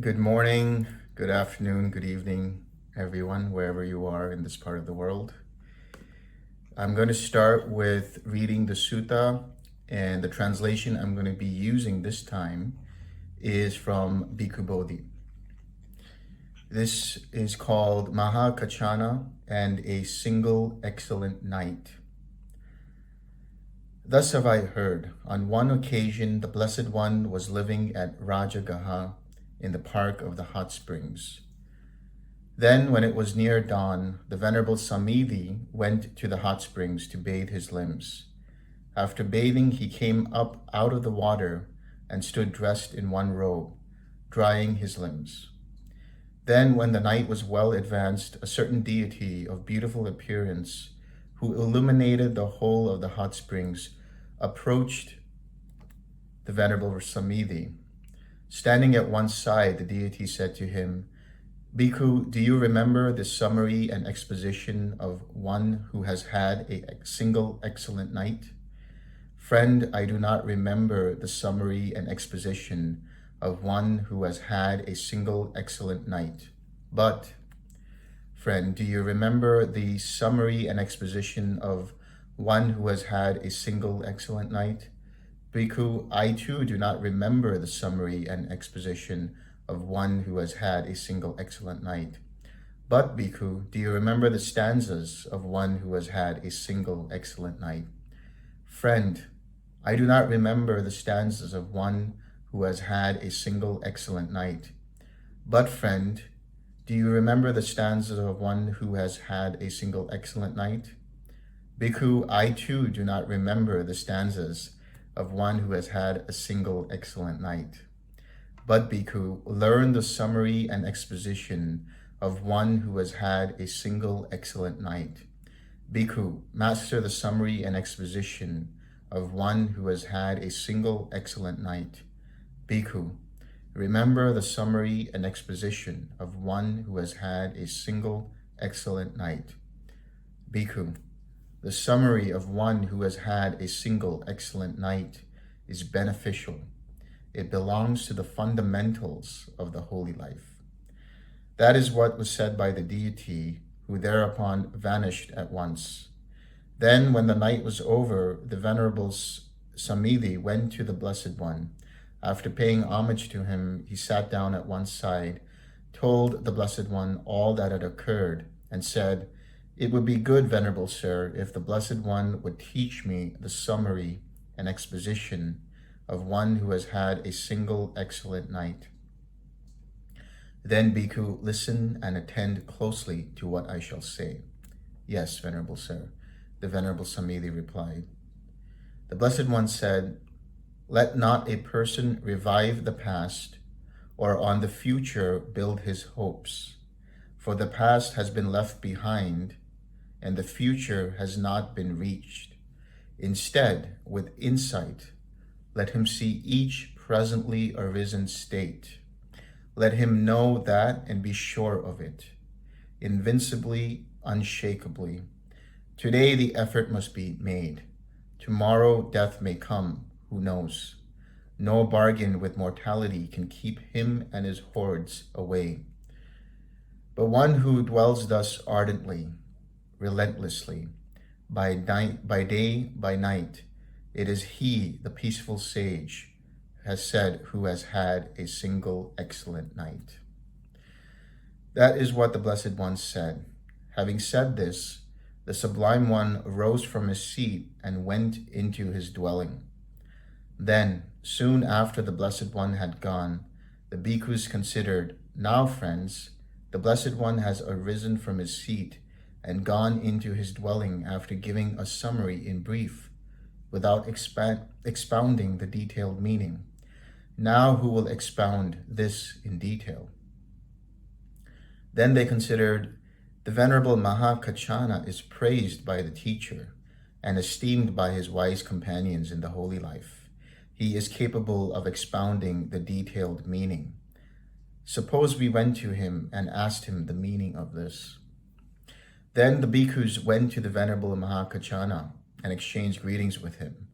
Good morning, good afternoon, good evening, everyone, wherever you are in this part of the world. I'm going to start with reading the sutta, and the translation I'm going to be using this time is from Bhikkhu Bodhi. This is called Mahākaccāna and a Single Excellent Night. Thus have I heard, on one occasion the Blessed One was living at Rajagaha in the park of the hot springs. Then, when it was near dawn, the Venerable Samidhi went to the hot springs to bathe his limbs. After bathing, he came up out of the water and stood dressed in one robe, drying his limbs. Then, when the night was well advanced, a certain deity of beautiful appearance, who illuminated the whole of the hot springs, approached the Venerable Samidhi. Standing at one side, the deity said to him, "Bhikkhu, do you remember the summary and exposition of one who has had a single excellent night?" "Friend, I do not remember the summary and exposition of one who has had a single excellent night. But, friend, do you remember the summary and exposition of one who has had a single excellent night?" "Bhikkhu, I too do not remember the summary and exposition of one who has had a single excellent night. But, Bhikkhu, do you remember the stanzas of one who has had a single excellent night?" "Friend, I do not remember the stanzas of one who has had a single excellent night. But, friend, do you remember the stanzas of one who has had a single excellent night?" "Bhikkhu, I too do not remember the stanzas of one who has had a single excellent night. But, Bhikkhu, learn the summary and exposition of one who has had a single excellent night. Bhikkhu, master the summary and exposition of one who has had a single excellent night. Bhikkhu, remember the summary and exposition of one who has had a single excellent night. Bhikkhu, the summary of one who has had a single excellent night is beneficial. It belongs to the fundamentals of the holy life." That is what was said by the deity, who thereupon vanished at once. Then, when the night was over, the Venerable Samidhi went to the Blessed One. After paying homage to him, he sat down at one side, told the Blessed One all that had occurred, and said, "It would be good, Venerable Sir, if the Blessed One would teach me the summary and exposition of one who has had a single excellent night." "Then, Bhikkhu, listen and attend closely to what I shall say." "Yes, Venerable Sir," the Venerable Samidhi replied. The Blessed One said, "Let not a person revive the past or on the future build his hopes, for the past has been left behind and the future has not been reached. Instead, with insight, let him see each presently arisen state. Let him know that and be sure of it, invincibly, unshakably. Today the effort must be made. Tomorrow death may come, who knows? No bargain with mortality can keep him and his hordes away. But one who dwells thus ardently, relentlessly, by day, by night, it is he, the peaceful sage, has said, who has had a single excellent night." That is what the Blessed One said. Having said this, the Sublime One rose from his seat and went into his dwelling. Then, soon after the Blessed One had gone, the bhikkhus considered, "Now, friends, the Blessed One has arisen from his seat and gone into his dwelling after giving a summary in brief, without expounding the detailed meaning. Now who will expound this in detail?" Then they considered, "The Venerable Mahakaccāna is praised by the teacher and esteemed by his wise companions in the holy life. He is capable of expounding the detailed meaning. Suppose we went to him and asked him the meaning of this." Then the bhikkhus went to the Venerable Mahakaccāna and exchanged greetings with him.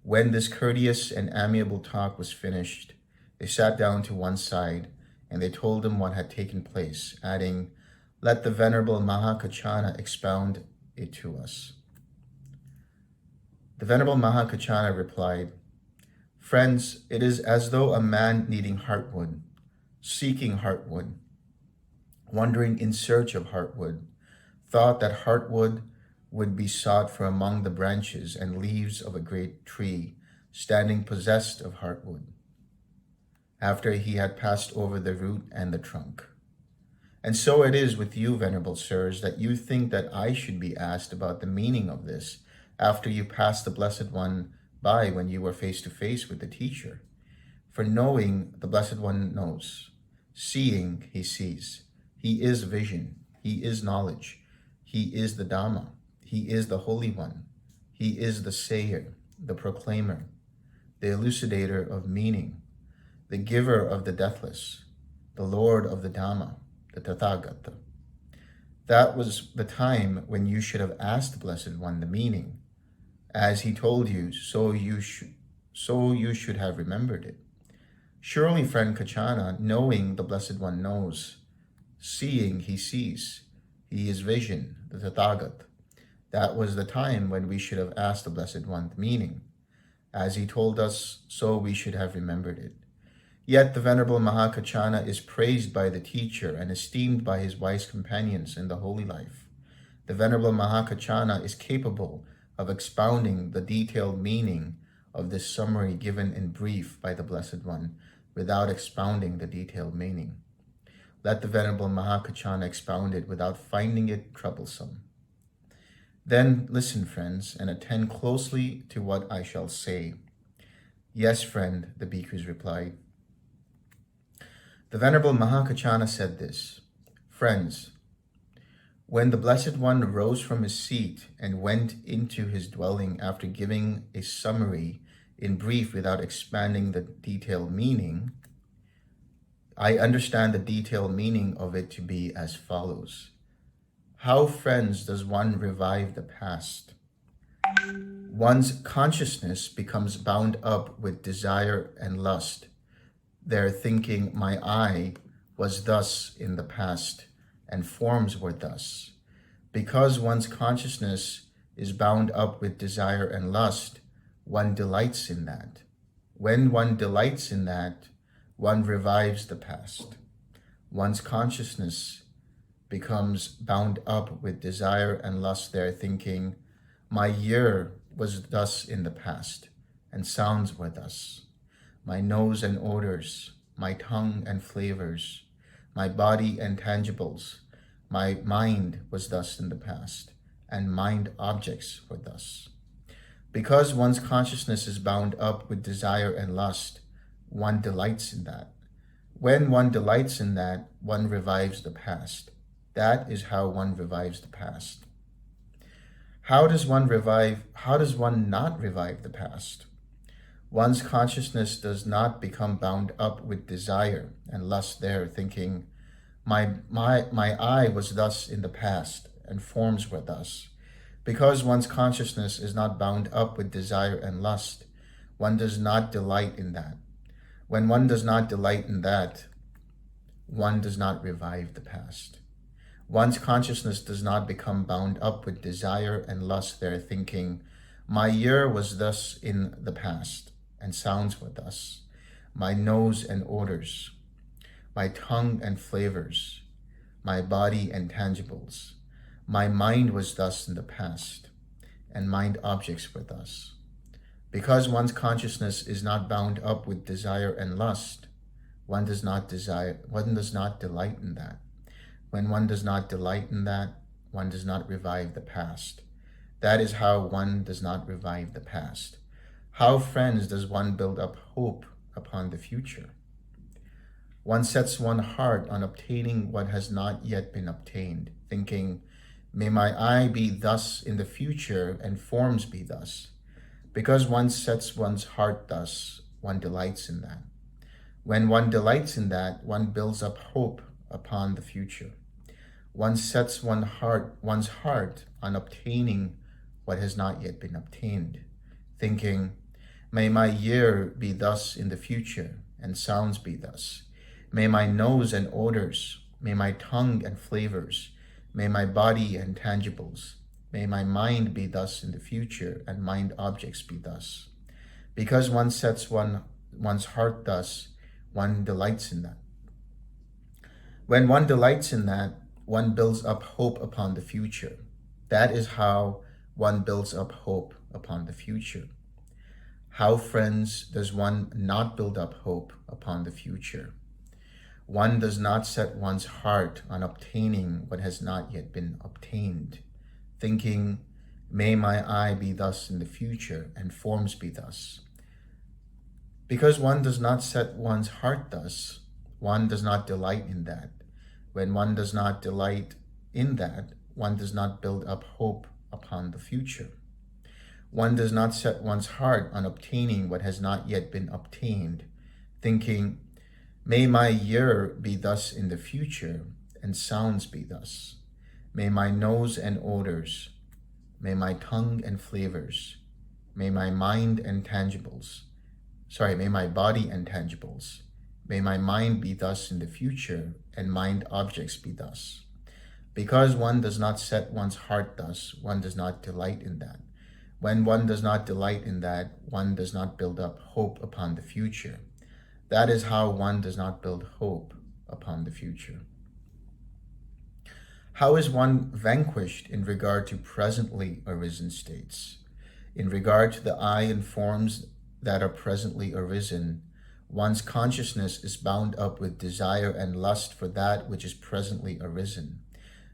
When this courteous and amiable talk was finished, they sat down to one side and they told him what had taken place, adding, "Let the Venerable Mahakaccāna expound it to us." The Venerable Mahakaccāna replied, "Friends, it is as though a man needing heartwood, seeking heartwood, wandering in search of heartwood, thought that heartwood would be sought for among the branches and leaves of a great tree, standing possessed of heartwood, after he had passed over the root and the trunk. And so it is with you, Venerable Sirs, that you think that I should be asked about the meaning of this after you passed the Blessed One by when you were face to face with the teacher. For knowing, the Blessed One knows. Seeing, he sees. He is vision. He is knowledge. He is the Dhamma. He is the Holy One. He is the Sayer, the Proclaimer, the Elucidator of meaning, the Giver of the Deathless, the Lord of the Dhamma, the Tathagata. That was the time when you should have asked the Blessed One the meaning. As he told you, so you should have remembered it. Surely, friend Kaccāna, knowing, the Blessed One knows. Seeing, he sees. He is vision, the Tathagata. That was the time when we should have asked the Blessed One the meaning. As he told us, so we should have remembered it. Yet the Venerable Mahakaccāna is praised by the teacher and esteemed by his wise companions in the holy life. The Venerable Mahakaccāna is capable of expounding the detailed meaning of this summary given in brief by the Blessed One without expounding the detailed meaning. Let the Venerable Mahakaccāna expound it without finding it troublesome. Then listen, friends, and attend closely to what I shall say. Yes, friend, the bhikkhus replied. The Venerable Mahakaccāna said this, Friends, when the Blessed One rose from his seat and went into his dwelling after giving a summary in brief without expanding the detailed meaning, I understand the detailed meaning of it to be as follows. How, friends, does one revive the past? One's consciousness becomes bound up with desire and lust. Their thinking, my I was thus in the past, and forms were thus. Because one's consciousness is bound up with desire and lust, one delights in that. When one delights in that, one revives the past. One's consciousness becomes bound up with desire and lust, their thinking, my year was thus in the past, and sounds were thus. My nose and odors, my tongue and flavors, my body and tangibles, my mind was thus in the past, and mind objects were thus. Because one's consciousness is bound up with desire and lust, one delights in that. When one delights in that, one revives the past. That is how one revives the past. How does one not revive the past? One's consciousness does not become bound up with desire and lust there, thinking, my I was thus in the past, and forms were thus. Because one's consciousness is not bound up with desire and lust, one does not delight in that. When one does not delight in that, one does not revive the past. One's consciousness does not become bound up with desire and lust there, thinking, my year was thus in the past, and sounds were thus. My nose and odors, my tongue and flavors, my body and tangibles. My mind was thus in the past, and mind objects were thus. Because one's consciousness is not bound up with desire and lust, one does not delight in that. When one does not delight in that, one does not revive the past. That is how one does not revive the past. How, friends, does one build up hope upon the future? One sets one's heart on obtaining what has not yet been obtained, thinking, may my I be thus in the future and forms be thus. Because one sets one's heart thus, one delights in that. When one delights in that, one builds up hope upon the future. One sets one's heart on obtaining what has not yet been obtained, thinking, may my year be thus in the future, and sounds be thus. May my nose and odors, may my tongue and flavors, may my body and tangibles, may my mind be thus in the future, and mind objects be thus. Because one sets one's heart thus, one delights in that. When one delights in that, one builds up hope upon the future. That is how one builds up hope upon the future. How, friends, does one not build up hope upon the future? One does not set one's heart on obtaining what has not yet been obtained, thinking, may my I be thus in the future, and forms be thus. Because one does not set one's heart thus, one does not delight in that. When one does not delight in that, one does not build up hope upon the future. One does not set one's heart on obtaining what has not yet been obtained, thinking, may my ear be thus in the future, and sounds be thus. May my nose and odors, may my tongue and flavors, may my mind and tangibles, may my body and tangibles, may my mind be thus in the future, and mind objects be thus. Because one does not set one's heart thus, one does not delight in that. When one does not delight in that, one does not build up hope upon the future. That is how one does not build hope upon the future. How is one vanquished in regard to presently arisen states? In regard to the I and forms that are presently arisen, one's consciousness is bound up with desire and lust for that which is presently arisen.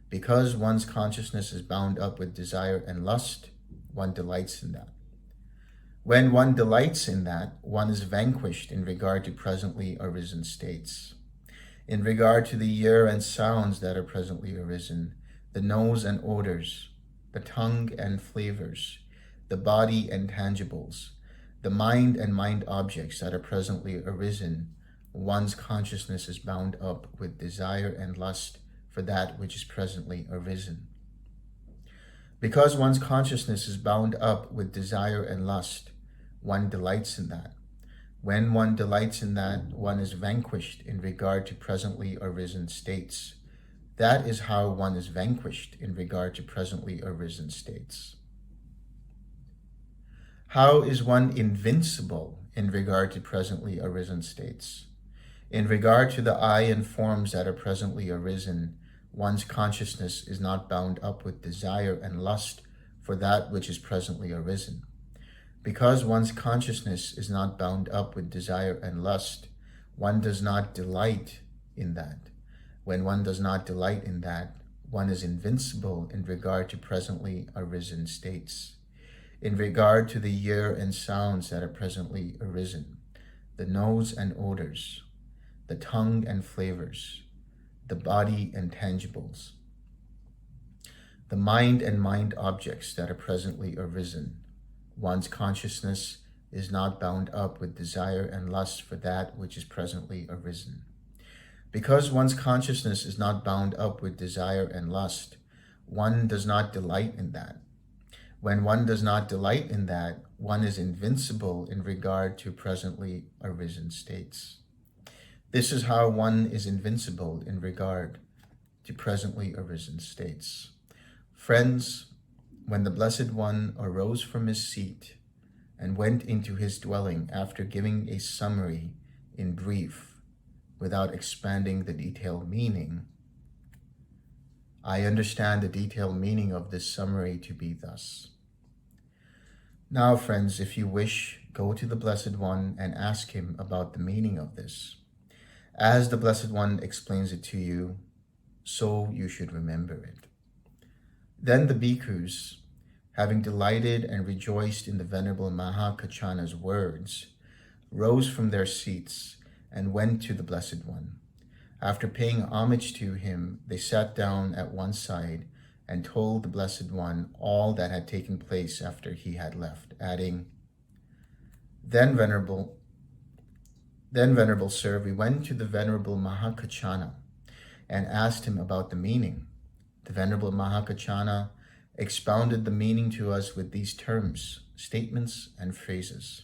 Because one's consciousness is bound up with desire and lust, one delights in that. When one delights in that, one is vanquished in regard to presently arisen states. In regard to the ear and sounds that are presently arisen, the nose and odors, the tongue and flavors, the body and tangibles, the mind and mind objects that are presently arisen, one's consciousness is bound up with desire and lust for that which is presently arisen. Because one's consciousness is bound up with desire and lust, one delights in that. When one delights in that, one is vanquished in regard to presently arisen states. That is how one is vanquished in regard to presently arisen states. How is one invincible in regard to presently arisen states? In regard to the I and forms that are presently arisen, one's consciousness is not bound up with desire and lust for that which is presently arisen. Because one's consciousness is not bound up with desire and lust, one does not delight in that. When one does not delight in that, one is invincible in regard to presently arisen states. In regard to the ear and sounds that are presently arisen, the nose and odors, the tongue and flavors, the body and tangibles, the mind and mind objects that are presently arisen, one's consciousness is not bound up with desire and lust for that which is presently arisen. Because one's consciousness is not bound up with desire and lust, one does not delight in that. When one does not delight in that, one is invincible in regard to presently arisen states. This is how one is invincible in regard to presently arisen states. Friends, when the Blessed One arose from his seat and went into his dwelling after giving a summary in brief, without expanding the detailed meaning, I understand the detailed meaning of this summary to be thus. Now, friends, if you wish, go to the Blessed One and ask him about the meaning of this. As the Blessed One explains it to you, so you should remember it. Then the bhikkhus, having delighted and rejoiced in the Venerable Mahakaccāna's words, rose from their seats and went to the Blessed One. After paying homage to him, they sat down at one side and told the Blessed One all that had taken place after he had left, adding, Then, Venerable Sir, we went to the Venerable Mahakaccāna and asked him about the meaning. The Venerable Mahakaccāna expounded the meaning to us with these terms, statements, and phrases.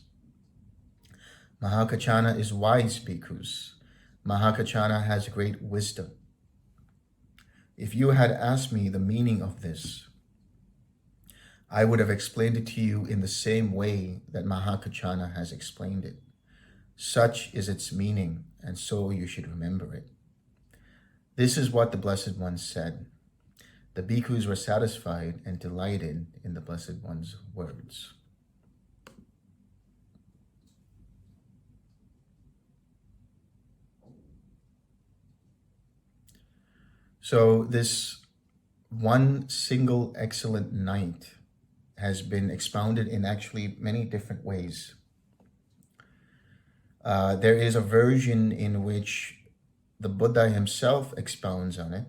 Mahakaccāna is wise, bhikkhus. Mahākaccāna has great wisdom. If you had asked me the meaning of this, I would have explained it to you in the same way that Mahākaccāna has explained it. Such is its meaning, and so you should remember it. This is what the Blessed One said. The bhikkhus were satisfied and delighted in the Blessed One's words. So this one single excellent night has been expounded in actually many different ways. There is a version in which the Buddha himself expounds on it,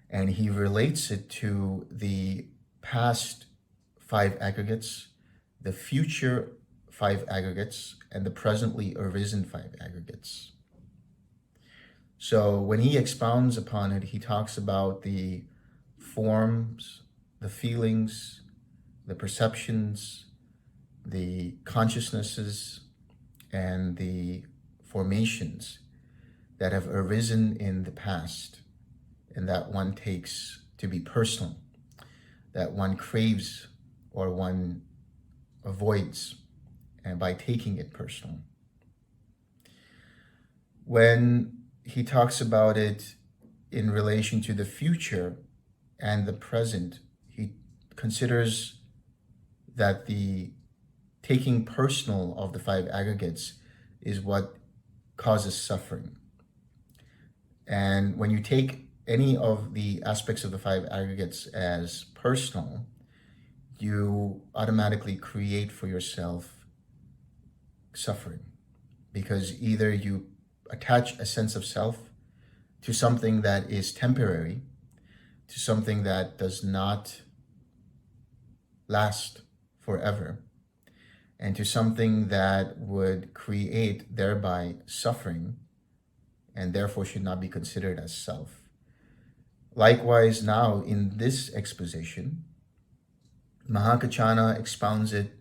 and he relates it to the past 5 aggregates, the future 5 aggregates, and the presently arisen 5 aggregates. So when he expounds upon it, he talks about the forms, the feelings, the perceptions, the consciousnesses, and the formations that have arisen in the past, and that one takes to be personal, that one craves or one avoids, and by taking it personal. When he talks about it in relation to the future and the present, he considers that the taking personal of the 5 aggregates is what causes suffering. And when you take any of the aspects of the 5 aggregates as personal, you automatically create for yourself suffering, because either you attach a sense of self to something that is temporary, to something that does not last forever, and to something that would create thereby suffering, and therefore should not be considered as self. Likewise, now in this exposition, Mahākaccāna expounds it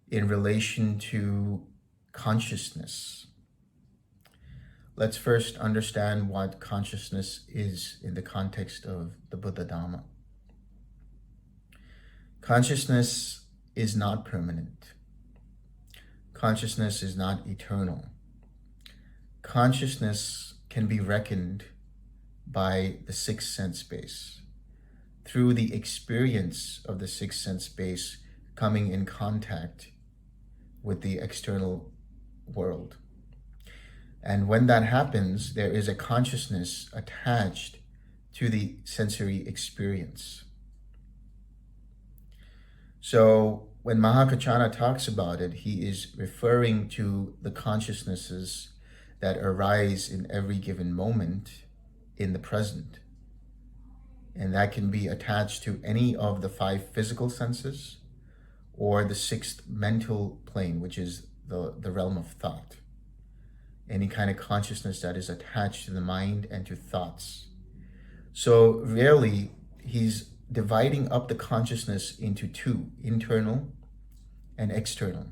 in relation to consciousness. Let's first understand what consciousness is in the context of the Buddha Dhamma. Consciousness is not permanent. Consciousness is not eternal. Consciousness can be reckoned by the 6th sense base, through the experience of the 6th sense base coming in contact with the external world. And when that happens, there is a consciousness attached to the sensory experience. So when Mahākaccāna talks about it, he is referring to the consciousnesses that arise in every given moment in the present. And that can be attached to any of the 5 physical senses, or the 6th mental plane, which is the realm of thought. Any kind of consciousness that is attached to the mind and to thoughts. So really, he's dividing up the consciousness into 2, internal and external.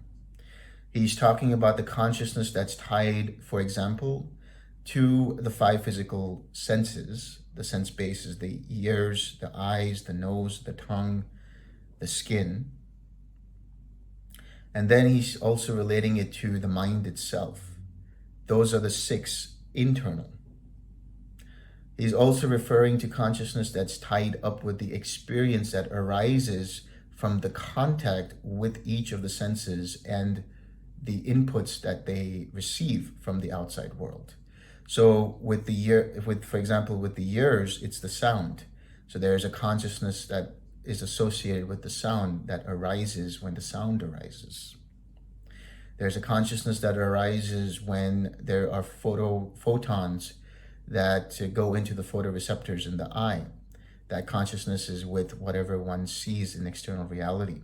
He's talking about the consciousness that's tied, for example, to the 5 physical senses, the sense bases, the ears, the eyes, the nose, the tongue, the skin. And then he's also relating it to the mind itself. Those are the 6 internal. He's also referring to consciousness that's tied up with the experience that arises from the contact with each of the senses and the inputs that they receive from the outside world. So with for example, with the ears, it's the sound. So there's a consciousness that is associated with the sound that arises when the sound arises. There's a consciousness that arises when there are photons that go into the photoreceptors in the eye. That consciousness is with whatever one sees in external reality.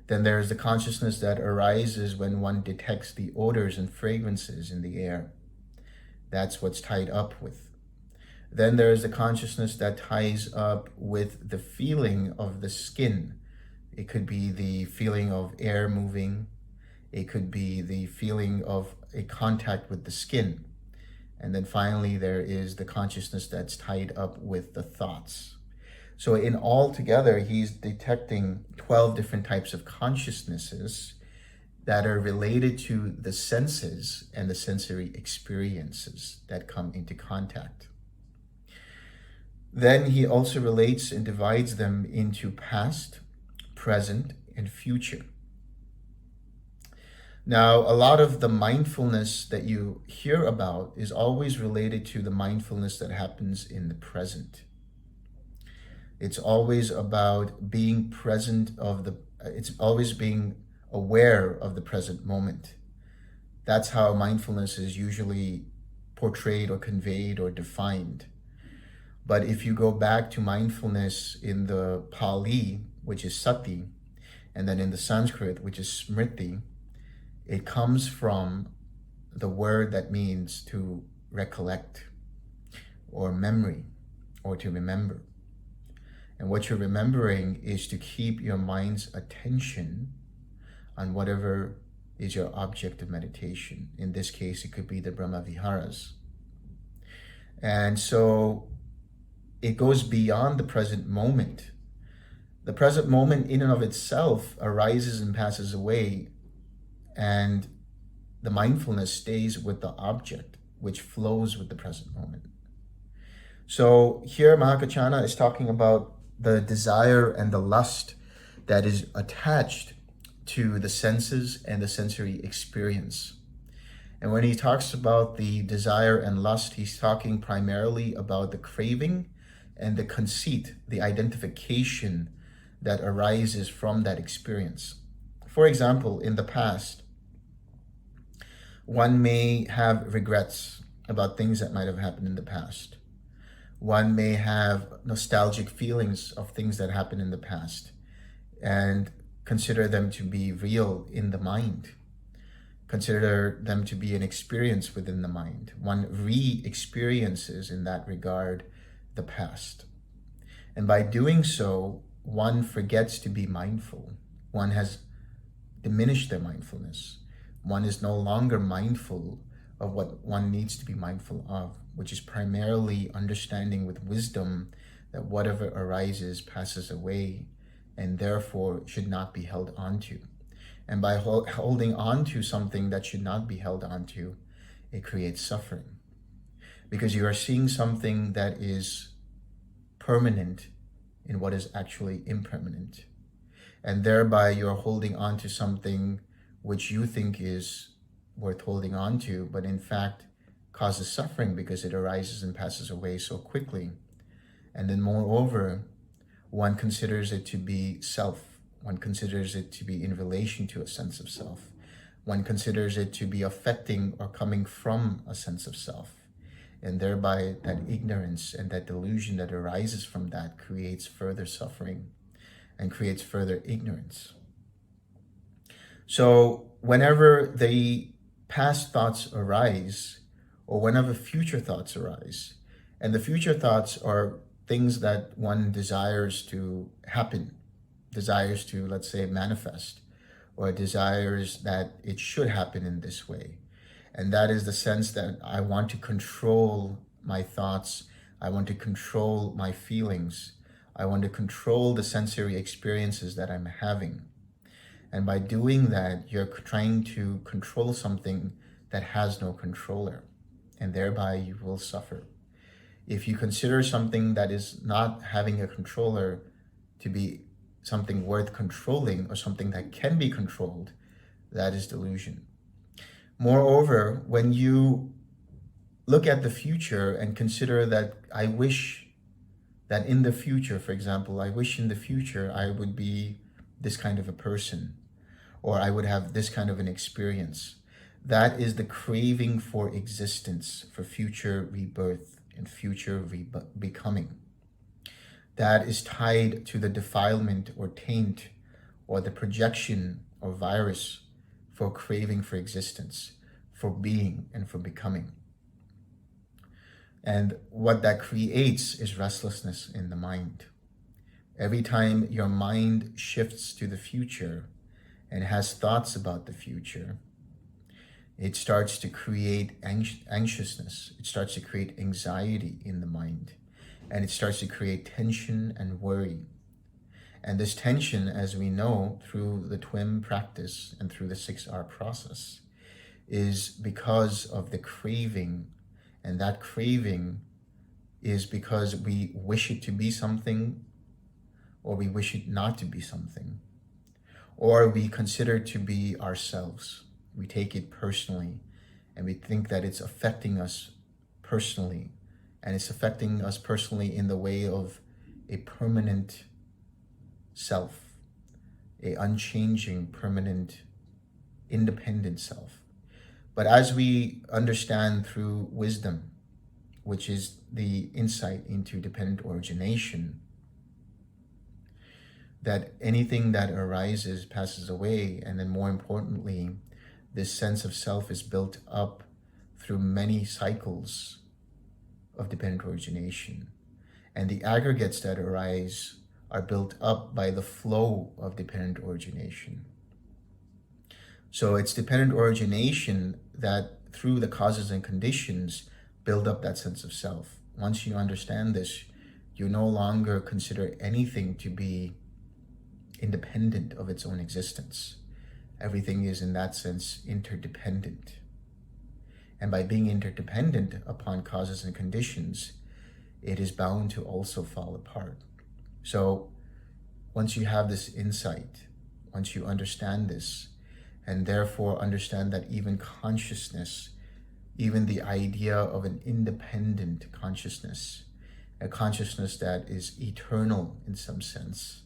Then there's the consciousness that arises when one detects the odors and fragrances in the air. That's what's tied up with. Then there's the consciousness that ties up with the feeling of the skin. It could be the feeling of air moving. It could be the feeling of a contact with the skin. And then finally, there is the consciousness that's tied up with the thoughts. So in all together, he's detecting 12 different types of consciousnesses that are related to the senses and the sensory experiences that come into contact. Then he also relates and divides them into past, present, and future. Now, a lot of the mindfulness that you hear about is always related to the mindfulness that happens in the present. It's always about being present it's always being aware of the present moment. That's how mindfulness is usually portrayed or conveyed or defined. But if you go back to mindfulness in the Pali, which is sati, and then in the Sanskrit, which is smriti, it comes from the word that means to recollect or memory or to remember. And what you're remembering is to keep your mind's attention on whatever is your object of meditation. In this case, it could be the Brahma Viharas. And so it goes beyond the present moment. The present moment in and of itself arises and passes away, and the mindfulness stays with the object, which flows with the present moment. So here Mahākaccāna is talking about the desire and the lust that is attached to the senses and the sensory experience. And when he talks about the desire and lust, he's talking primarily about the craving and the conceit, the identification that arises from that experience. For example, in the past, one may have regrets about things that might have happened in the past. One may have nostalgic feelings of things that happened in the past and consider them to be real in the mind. Consider them to be an experience within the mind. One re-experiences in that regard the past. And by doing so, one forgets to be mindful. One has diminished their mindfulness. One is no longer mindful of what one needs to be mindful of, which is primarily understanding with wisdom that whatever arises passes away and therefore should not be held onto. And by holding on to something that should not be held onto, it creates suffering. Because you are seeing something that is permanent in what is actually impermanent. And thereby you're holding on to something which you think is worth holding on to, but in fact causes suffering because it arises and passes away so quickly. And then moreover, one considers it to be self. One considers it to be in relation to a sense of self. One considers it to be affecting or coming from a sense of self. And thereby that ignorance and that delusion that arises from that creates further suffering and creates further ignorance. So whenever the past thoughts arise, or whenever future thoughts arise, and the future thoughts are things that one desires to happen, desires to, let's say, manifest, or desires that it should happen in this way. And that is the sense that I want to control my thoughts, I want to control my feelings, I want to control the sensory experiences that I'm having. And by doing that, you're trying to control something that has no controller, and thereby you will suffer. If you consider something that is not having a controller to be something worth controlling or something that can be controlled, that is delusion. Moreover, when you look at the future and consider that I wish that in the future, for example, I wish in the future I would be this kind of a person, or I would have this kind of an experience. That is the craving for existence, for future rebirth and future becoming. That is tied to the defilement or taint or the projection or virus for craving for existence, for being and for becoming. And what that creates is restlessness in the mind. Every time your mind shifts to the future and has thoughts about the future, it starts to create anxiousness. It starts to create anxiety in the mind. And it starts to create tension and worry. And this tension, as we know, through the TWIM practice and through the 6R process, is because of the craving. And that craving is because we wish it to be something, or we wish it not to be something, or we consider it to be ourselves. We take it personally, and we think that it's affecting us personally, and it's affecting us personally in the way of a permanent self, a unchanging, permanent, independent self. But as we understand through wisdom, which is the insight into dependent origination, that anything that arises passes away, and then more importantly, this sense of self is built up through many cycles of dependent origination. And the aggregates that arise are built up by the flow of dependent origination. So it's dependent origination that through the causes and conditions build up that sense of self. Once you understand this, you no longer consider anything to be independent of its own existence. Everything is in that sense interdependent. And by being interdependent upon causes and conditions, it is bound to also fall apart. So once you have this insight, once you understand this, and therefore understand that even consciousness, even the idea of an independent consciousness, a consciousness that is eternal in some sense,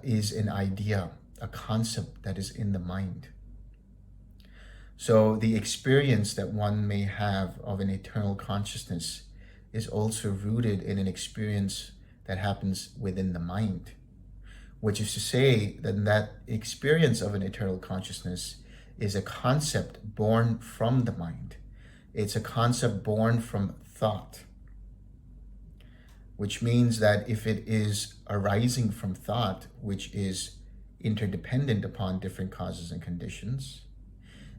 is an idea, a concept that is in the mind. So the experience that one may have of an eternal consciousness is also rooted in an experience that happens within the mind, which is to say that that experience of an eternal consciousness is a concept born from the mind. It's a concept born from thought, which means that if it is arising from thought, which is interdependent upon different causes and conditions,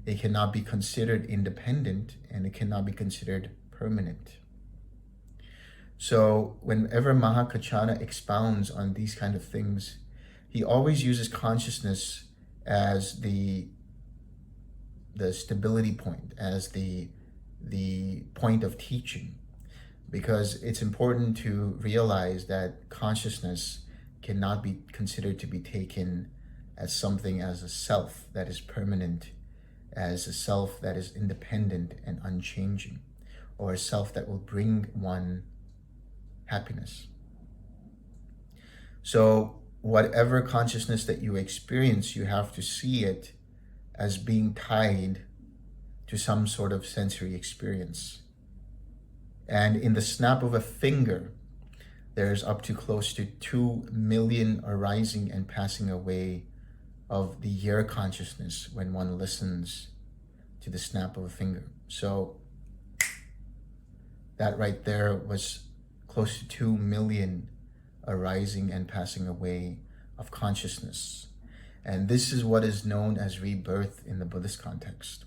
it cannot be considered independent, and it cannot be considered permanent. So whenever Mahākaccāna expounds on these kind of things, he always uses consciousness as the stability point, as the point of teaching, because it's important to realize that consciousness cannot be considered to be taken as something as a self that is permanent, as a self that is independent and unchanging, or a self that will bring one happiness. So whatever consciousness that you experience, you have to see it as being tied to some sort of sensory experience. And in the snap of a finger, there's up to close to 2 million arising and passing away of the year consciousness when one listens to the snap of a finger. So that right there was close to 2 million arising and passing away of consciousness. And this is what is known as rebirth in the Buddhist context.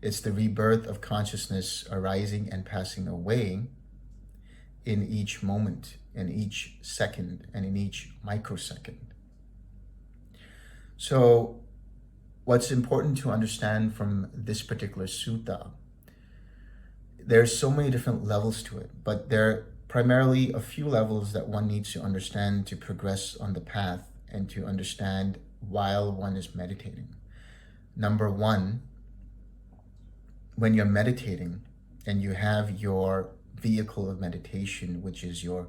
It's the rebirth of consciousness arising and passing away in each moment, in each second, and in each microsecond. So what's important to understand from this particular sutta, there's so many different levels to it, but there are primarily a few levels that one needs to understand to progress on the path and to understand while one is meditating. Number one, when you're meditating and you have your vehicle of meditation, which is your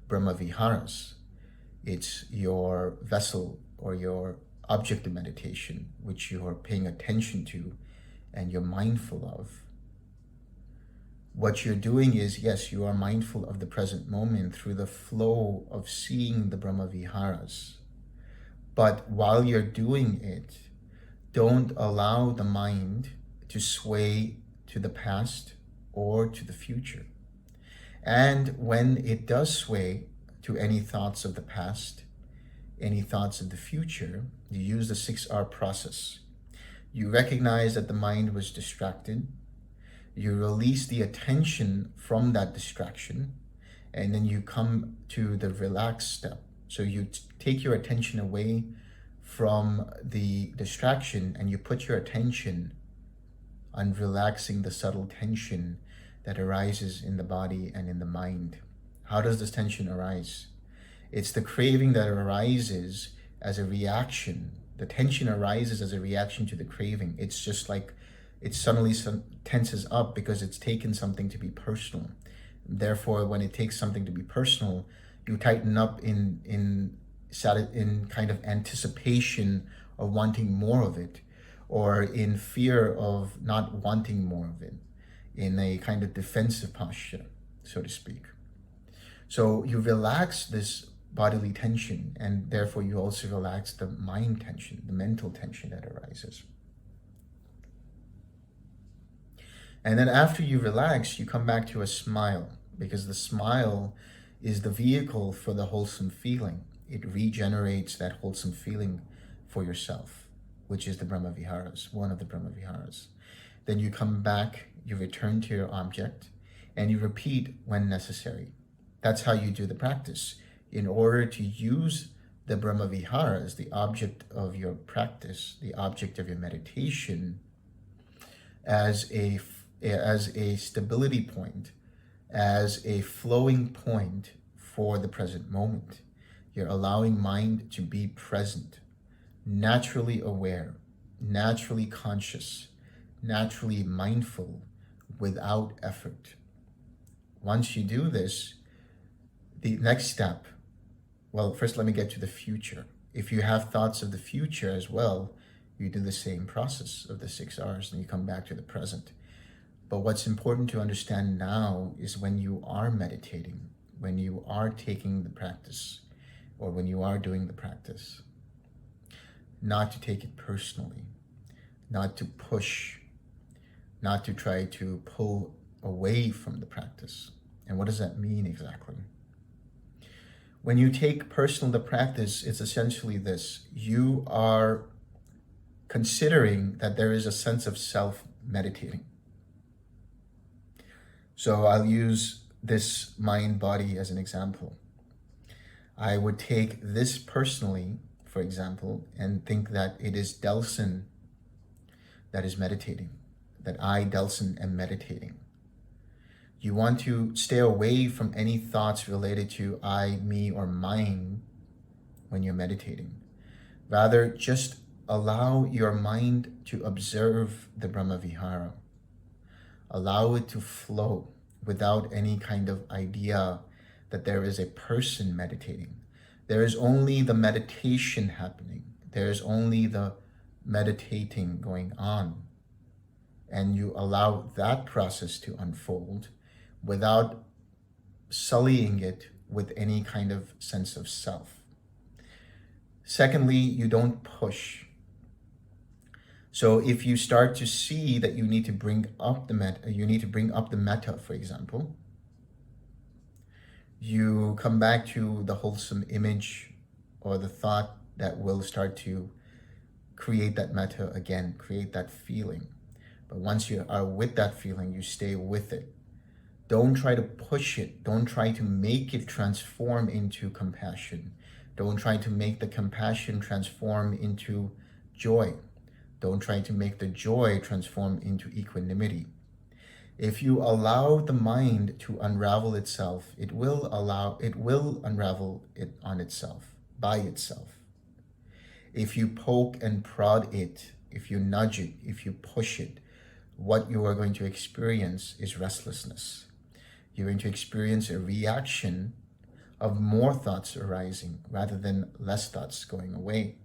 Brahma Viharas, it's your vessel or your object of meditation, which you are paying attention to and you're mindful of. What you're doing is, yes, you are mindful of the present moment through the flow of seeing the Brahma Viharas. But while you're doing it, don't allow the mind to sway to the past or to the future. And when it does sway to any thoughts of the past, any thoughts of the future, you use the 6R process. You recognize that the mind was distracted. You release the attention from that distraction, and then you come to the relax step. So you take your attention away from the distraction and you put your attention on relaxing the subtle tension that arises in the body and in the mind. How does this tension arise? It's the craving that arises as a reaction. The tension arises as a reaction to the craving. It's just like it suddenly tenses up because it's taken something to be personal. Therefore, when it takes something to be personal, you tighten up in kind of anticipation of wanting more of it, or in fear of not wanting more of it, in a kind of defensive posture, so to speak. So you relax this bodily tension, and therefore you also relax the mind tension, the mental tension that arises. And then after you relax, you come back to a smile, because the smile is the vehicle for the wholesome feeling. It regenerates that wholesome feeling for yourself, which is the Brahma Viharas, one of the Brahma Viharas. Then you come back, you return to your object, and you repeat when necessary. That's how you do the practice. In order to use the Brahma Viharas, the object of your practice, the object of your meditation, as a stability point, as a flowing point for the present moment. You're allowing mind to be present, naturally aware, naturally conscious, naturally mindful, without effort. Once you do this, the next step, well, first let me get to the future. If you have thoughts of the future as well, you do the same process of the 6 R's, and you come back to the present. But what's important to understand now is when you are meditating, when you are taking the practice, or when you are doing the practice, not to take it personally, not to push, not to try to pull away from the practice. And what does that mean exactly? When you take personal the practice, it's essentially this. You are considering that there is a sense of self meditating. So I'll use this mind body as an example. I would take this personally, for example, and think that it is Delson that is meditating, that I, Delson, am meditating. You want to stay away from any thoughts related to I, me, or mine when you're meditating. Rather, just allow your mind to observe the Brahma Vihara. Allow it to flow without any kind of idea that there is a person meditating. There is only the meditation happening. There is only the meditating going on. And you allow that process to unfold without sullying it with any kind of sense of self. Secondly, you don't push. So if you start to see that you need to bring up the metta, for example, you come back to the wholesome image or the thought that will start to create that metta again, create that feeling. But once you are with that feeling, you stay with it. Don't try to push it. Don't try to make it transform into compassion. Don't try to make the compassion transform into joy. Don't try to make the joy transform into equanimity. If you allow the mind to unravel itself, it will unravel it on itself, by itself. If you poke and prod it, if you nudge it, if you push it, what you are going to experience is restlessness. You're going to experience a reaction of more thoughts arising rather than less thoughts going away.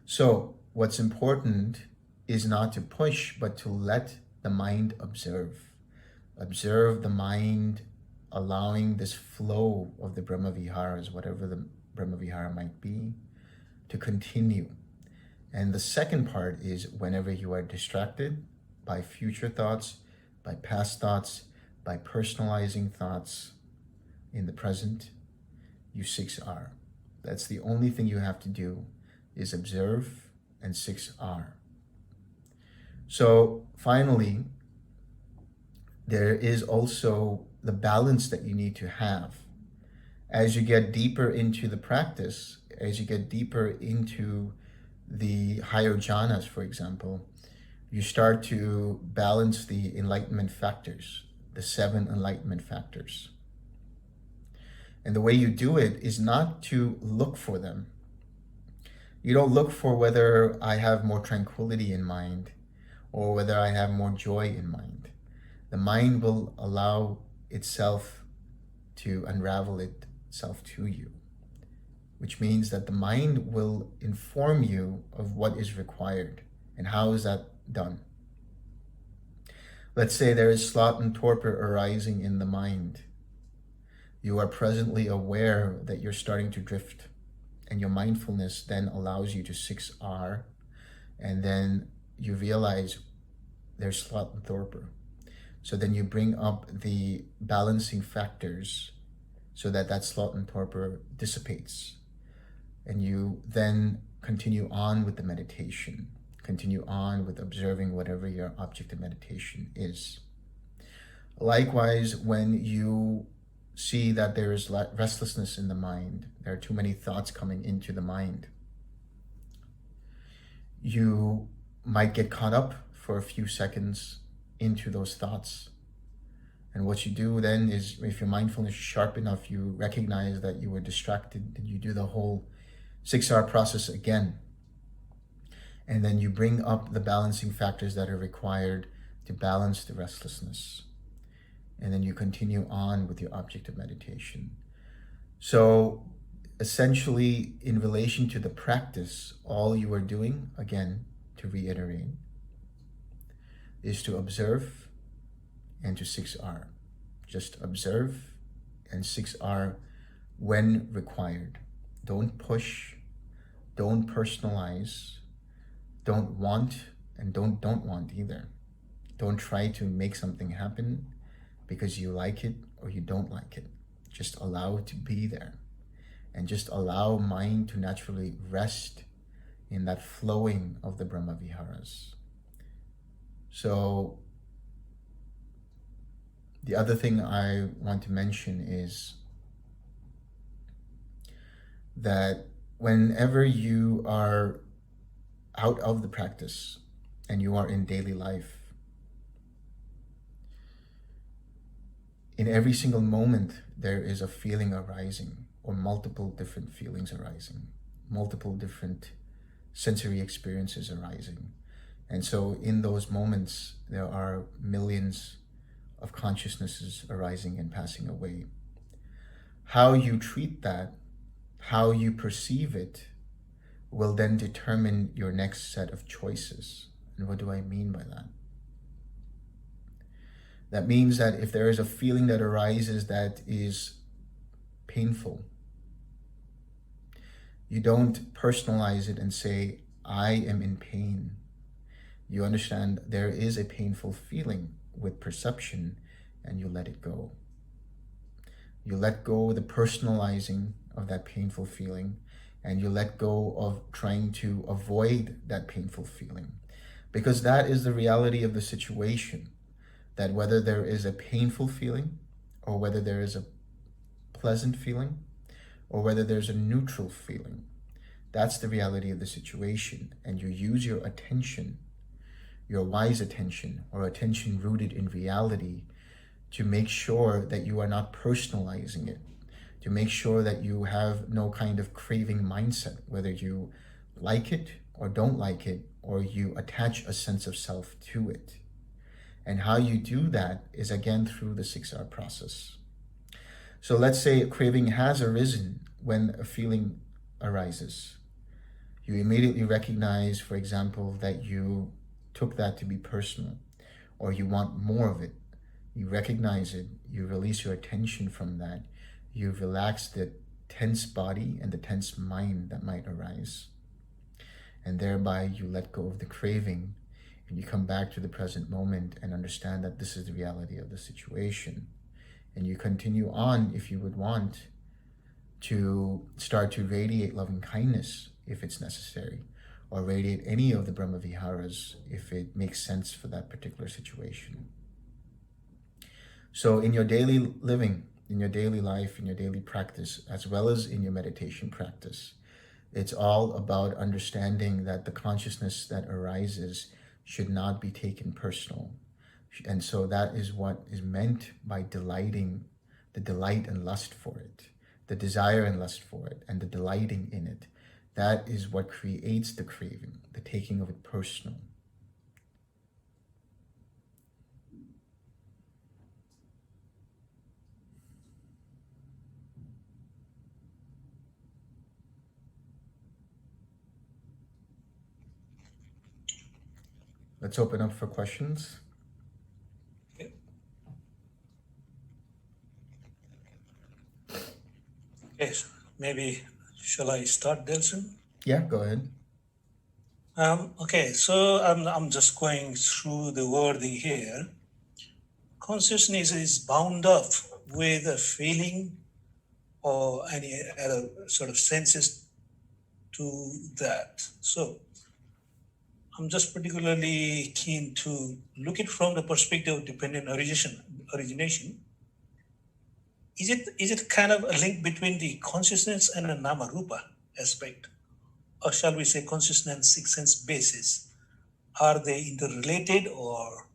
So what's important is not to push, but to let the mind observe. Observe the mind allowing this flow of the Brahma Viharas, whatever the Brahma Vihara might be, to continue. And the second part is whenever you are distracted by future thoughts, by past thoughts, by personalizing thoughts in the present, you 6R. That's the only thing you have to do, is observe and 6R. So finally, there is also the balance that you need to have. As you get deeper into the practice, as you get deeper into the higher jhanas, for example, you start to balance the enlightenment factors, the 7 enlightenment factors. And the way you do it is not to look for them. You don't look for whether I have more tranquility in mind or whether I have more joy in mind. The mind will allow itself to unravel itself to you, which means that the mind will inform you of what is required. And how is that done? Let's say there is sloth and torpor arising in the mind. You are presently aware that you're starting to drift, and your mindfulness then allows you to 6R, and then you realize there's sloth and torpor. So then you bring up the balancing factors so that that sloth and torpor dissipates. And you then continue on with the meditation, continue on with observing whatever your object of meditation is. Likewise, when you see that there is restlessness in the mind, there are too many thoughts coming into the mind, you might get caught up for a few seconds into those thoughts. And what you do then is, if your mindfulness is sharp enough, you recognize that you were distracted, and you do the whole 6R process again. And then you bring up the balancing factors that are required to balance the restlessness. And then you continue on with your object of meditation. So essentially, in relation to the practice, all you are doing, again, to reiterate, is to observe and to 6R. Just observe and 6R when required. Don't push, don't personalize, don't want, and don't want either. Don't try to make something happen because you like it or you don't like it. Just allow it to be there, and just allow mind to naturally rest in that flowing of the Brahma Viharas. So the other thing I want to mention is that whenever you are out of the practice and you are in daily life, in every single moment there is a feeling arising, or multiple different feelings arising, multiple different sensory experiences arising. And so in those moments, there are millions of consciousnesses arising and passing away. How you treat that, how you perceive it, will then determine your next set of choices. And what do I mean by that? That means that if there is a feeling that arises that is painful, you don't personalize it and say, I am in pain. You understand there is a painful feeling with perception, and you let it go. You let go of the personalizing of that painful feeling, and you let go of trying to avoid that painful feeling. Because that is the reality of the situation, that whether there is a painful feeling, or whether there is a pleasant feeling, or whether there's a neutral feeling, that's the reality of the situation. And you use your attention, your wise attention, or attention rooted in reality, to make sure that you are not personalizing it, to make sure that you have no kind of craving mindset, whether you like it or don't like it, or you attach a sense of self to it. And how you do that is again through the 6R process. So let's say a craving has arisen when a feeling arises. You immediately recognize, for example, that you took that to be personal, or you want more of it. You recognize it, you release your attention from that, you relax the tense body and the tense mind that might arise. And thereby you let go of the craving, and you come back to the present moment and understand that this is the reality of the situation. And you continue on, if you would want, to start to radiate loving kindness if it's necessary, or radiate any of the Brahma Viharas if it makes sense for that particular situation. So in your daily living, in your daily life, in your daily practice, as well as in your meditation practice, it's all about understanding that the consciousness that arises should not be taken personal. And so that is what is meant by delighting, the delight and lust for it, the desire and lust for it, and the delighting in it. That is what creates the craving, the taking of it personal. Let's open up for questions. Yes, maybe shall I start, Delson? Yeah, go ahead. Okay, so I'm just going through the wording here. Consciousness is bound up with a feeling or any other sort of senses to that. So I'm just particularly keen to look it from the perspective of dependent origination. Is it kind of a link between the consciousness and the nama rupa aspect, or shall we say consciousness and six sense basis? Are they interrelated, or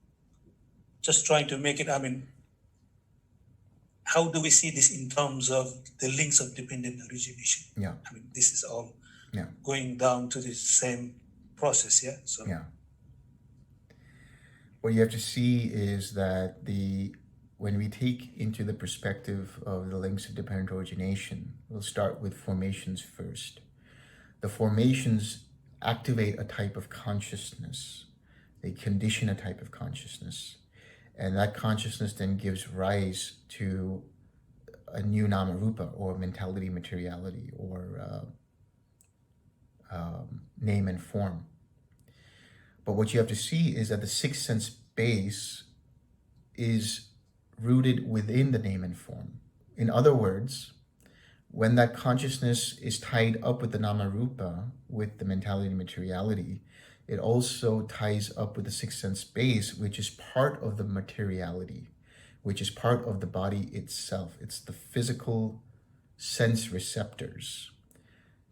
just trying to make it? I mean, how do we see this in terms of the links of dependent origination? Yeah. I mean, this is all Yeah. going down to the same process, yeah? So yeah. What you have to see is that when we take into the perspective of the links of dependent origination, we'll start with formations first. The formations activate a type of consciousness. They condition a type of consciousness. And that consciousness then gives rise to a new nama rupa, or mentality, materiality, or name and form. But what you have to see is that the sixth sense base is rooted within the name and form. In other words, when that consciousness is tied up with the nama rupa, with the mentality and materiality, it also ties up with the sixth sense base, which is part of the materiality, which is part of the body itself. It's the physical sense receptors.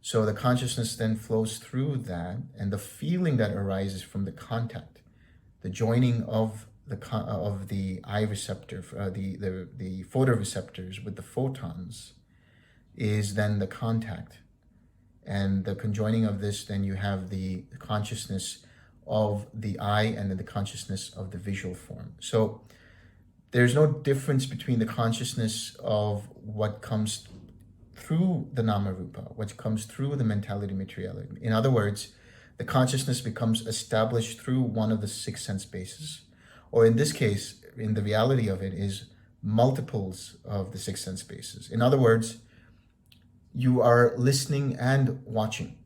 So the consciousness then flows through that, and the feeling that arises from the contact, the joining of the eye receptor, the photoreceptors with the photons, is then the contact. And the conjoining of this, then you have the consciousness of the eye and then the consciousness of the visual form. So there's no difference between the consciousness of what comes through the nama rupa, what comes through the mentality materiality. In other words, the consciousness becomes established through one of the six sense bases, or in this case, in the reality of it, is multiples of the six sense bases. In other words, you are listening and watching.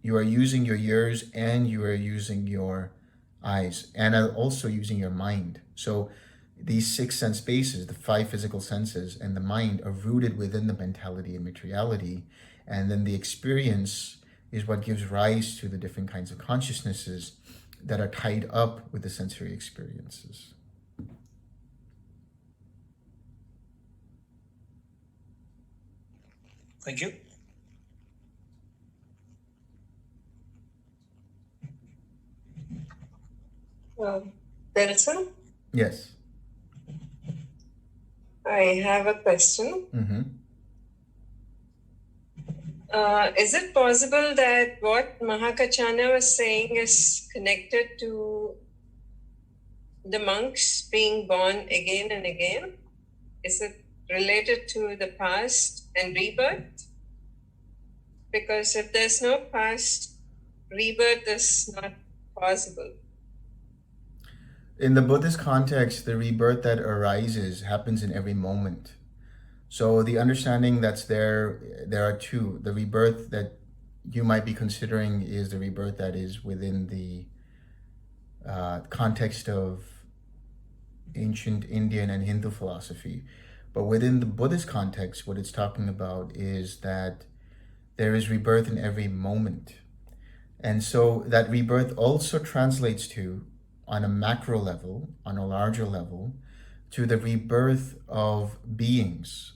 You are using your ears and you are using your eyes, and also using your mind. So these six sense bases, the five physical senses and the mind, are rooted within the mentality and materiality. And then the experience is what gives rise to the different kinds of consciousnesses that are tied up with the sensory experiences. thank you. Delson, Yes. I have a question. Mm-hmm. Is it possible that what Mahākaccāna was saying is connected to the monks being born again and again? Is it related to the past and rebirth? Because if there's no past, rebirth is not possible. In the Buddhist context, the rebirth that arises happens in every moment. So the understanding that's there are two. The rebirth that you might be considering is the rebirth that is within the context of ancient Indian and Hindu philosophy. But within the Buddhist context, what it's talking about is that there is rebirth in every moment. And so that rebirth also translates to, on a macro level, on a larger level, to the rebirth of beings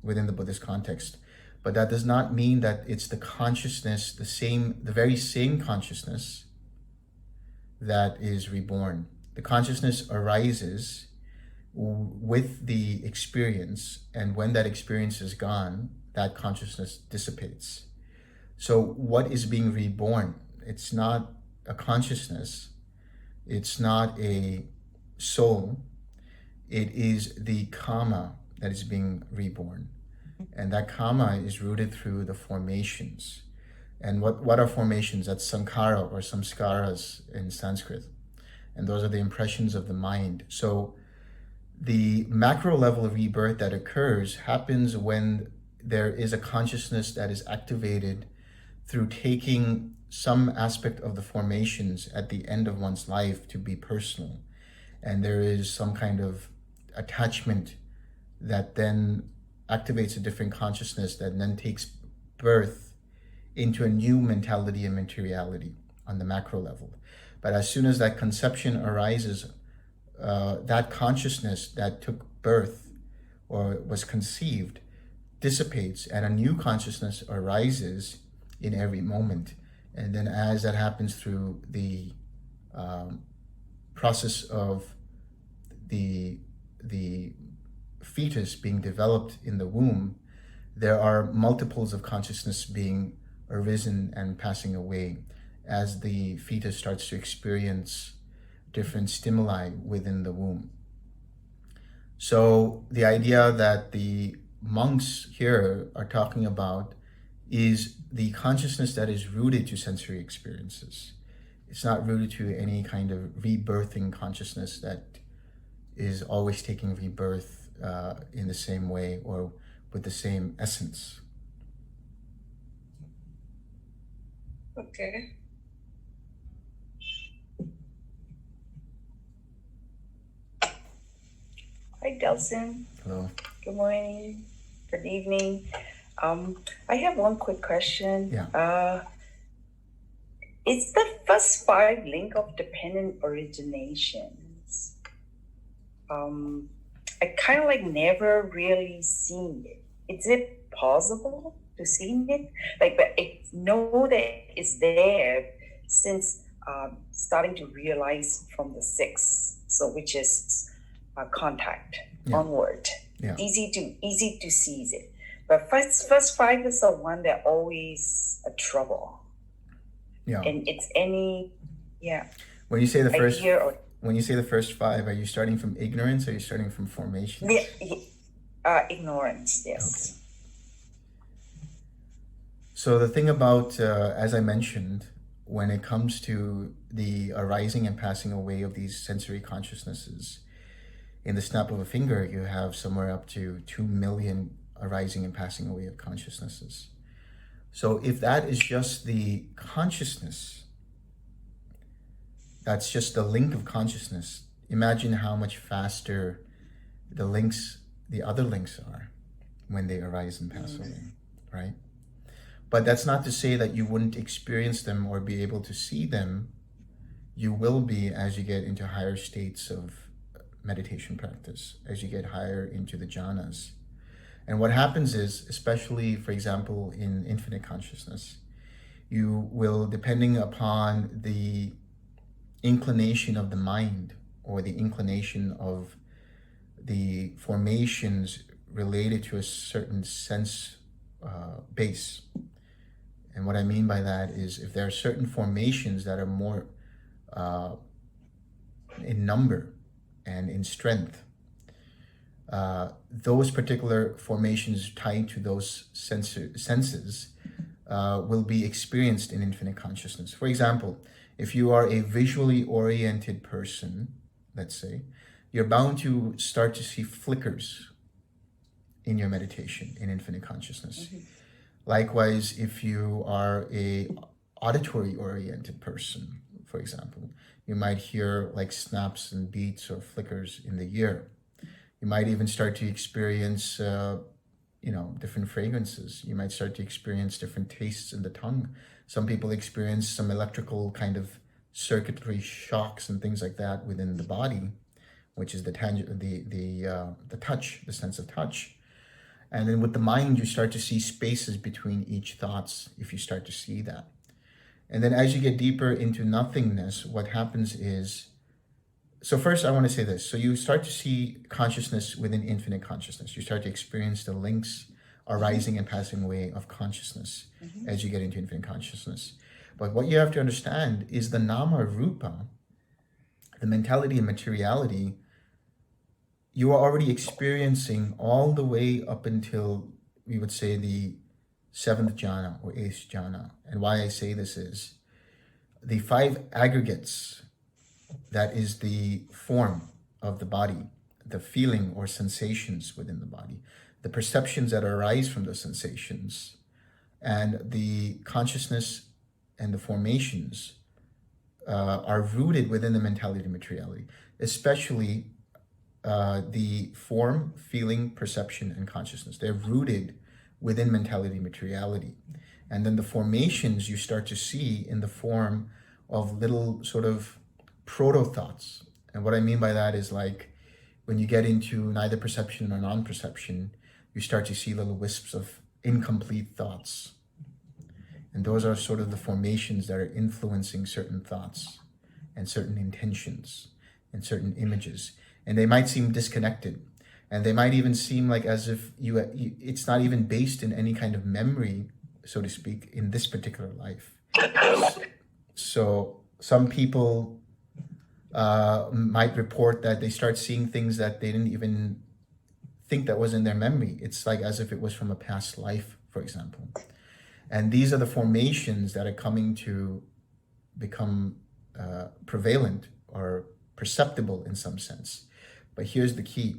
within the Buddhist context. But that does not mean that it's the consciousness, the very same consciousness that is reborn. The consciousness arises with the experience, and when that experience is gone, that consciousness dissipates. So what is being reborn? It's not a consciousness, it's not a soul, it is the karma that is being reborn. And that karma is rooted through the formations. And what are formations? That's sankhara or samskaras in Sanskrit. And those are the impressions of the mind. So the macro level of rebirth that occurs happens when there is a consciousness that is activated through taking some aspect of the formations at the end of one's life to be personal. And there is some kind of attachment that then activates a different consciousness that then takes birth into a new mentality and materiality on the macro level. But as soon as that conception arises, that consciousness that took birth or was conceived dissipates, and a new consciousness arises in every moment. And then as that happens through the process of the fetus being developed in the womb, there are multiples of consciousness being arisen and passing away as the fetus starts to experience different stimuli within the womb. So the idea that the monks here are talking about is the consciousness that is rooted to sensory experiences. It's not rooted to any kind of rebirthing consciousness that is always taking rebirth in the same way or with the same essence. Okay. Hi, Delson. Hello. Good morning. Good evening. I have one quick question. Yeah. It's the first 5 link of dependent originations. I kind of like never really seen it. Is it possible to see it? Like, but I know that it's there since starting to realize from the 6th, so which is contact onward. Yeah. Easy to seize it. But first 5 is the one that always a trouble. Yeah. And it's When you say the first, idea or when you say the first 5, are you starting from ignorance or are you starting from formation? ignorance, yes. Okay. So the thing about, as I mentioned, when it comes to the arising and passing away of these sensory consciousnesses, in the snap of a finger, you have somewhere up to 2 million arising and passing away of consciousnesses. So if that is just the consciousness, that's just the link of consciousness, imagine how much faster the other links are when they arise and pass away, right? But that's not to say that you wouldn't experience them or be able to see them. You will be as you get into higher states of meditation practice, as you get higher into the jhanas. And what happens is, especially, for example, in infinite consciousness, you will, depending upon the inclination of the mind or the inclination of the formations related to a certain sense base. And what I mean by that is if there are certain formations that are more in number and in strength, those particular formations tied to those senses will be experienced in infinite consciousness. For example, if you are a visually oriented person, let's say, you're bound to start to see flickers in your meditation in infinite consciousness. Mm-hmm. Likewise, if you are a auditory oriented person, for example, you might hear like snaps and beats or flickers in the ear. You might even start to experience different fragrances. You might start to experience different tastes in the tongue. Some people experience some electrical kind of circuitry shocks and things like that within the body, which is the touch, the sense of touch. And then with the mind, you start to see spaces between each thoughts, if you start to see that. And then as you get deeper into nothingness, what happens is, so first I want to say this. So you start to see consciousness within infinite consciousness. You start to experience the links arising and passing away of consciousness as you get into infinite consciousness. But what you have to understand is the nama rupa, the mentality and materiality, you are already experiencing all the way up until, we would say, the 7th jhana or 8th jhana. And why I say this is, the 5 aggregates, that is the form of the body, the feeling or sensations within the body, the perceptions that arise from the sensations, and the consciousness and the formations are rooted within the mentality and materiality, especially the form, feeling, perception, and consciousness. They're rooted within mentality and materiality. And then the formations you start to see in the form of little sort of proto-thoughts. And what I mean by that is, like, when you get into neither perception nor non-perception, you start to see little wisps of incomplete thoughts. And those are sort of the formations that are influencing certain thoughts and certain intentions and certain images. And they might seem disconnected. And they might even seem like as if it's not even based in any kind of memory, so to speak, in this particular life. So some people might report that they start seeing things that they didn't even think that was in their memory. It's like as if it was from a past life, for example. And these are the formations that are coming to become prevalent or perceptible in some sense. But here's the key.